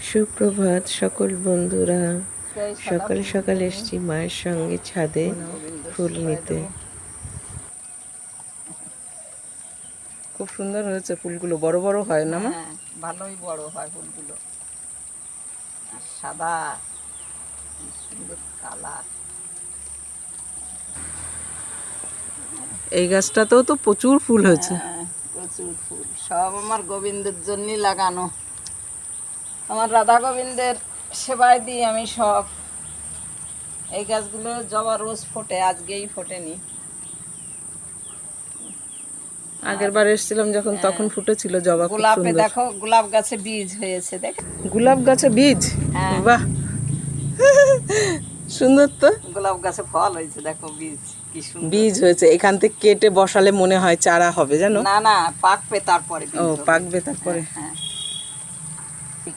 সুপ্রভাত সকল বন্ধুরা। সকাল সকাল এসছি মায়ের সঙ্গে ছাদে ফুল নিতে। খুব সুন্দর হয়েছে ফুলগুলো, বড় বড় হয় না মা? হ্যাঁ, ভালোই বড় হয় ফুলগুলো। আর সাদা, কি সুন্দর কালার। এই গাছটাতেও তো প্রচুর ফুল হয়েছে। হ্যাঁ, প্রচুর ফুল। সব আমার গোবিন্দের জন্যই লাগানো। আমার রাধা গোবিন্দের সেবায় দিই আমি সব। এই গাছগুলো জবা রোজ ফোটে, আজকেই ফোটেনি। আগের বার এসেছিলাম যখন, তখন ফুটেছিল জবা, খুব গোলাপে সুন্দর। দেখো, গোলাপ গাছে বীজ হয়েছে, দেখ। গোলাপ গাছে বীজ? হ্যাঁ। বাহ, সুন্দর তো। গোলাপ গাছে ফল হয়েছে, দেখো বীজ কি সুন্দর। বীজ হয়েছে, এখান থেকে কেটে বসালে মনে হয় চারা হবে, জানো? না না, পাকবে তারপরে বীজ ও, হবে। পাকবে তারপরে। হ্যাঁ,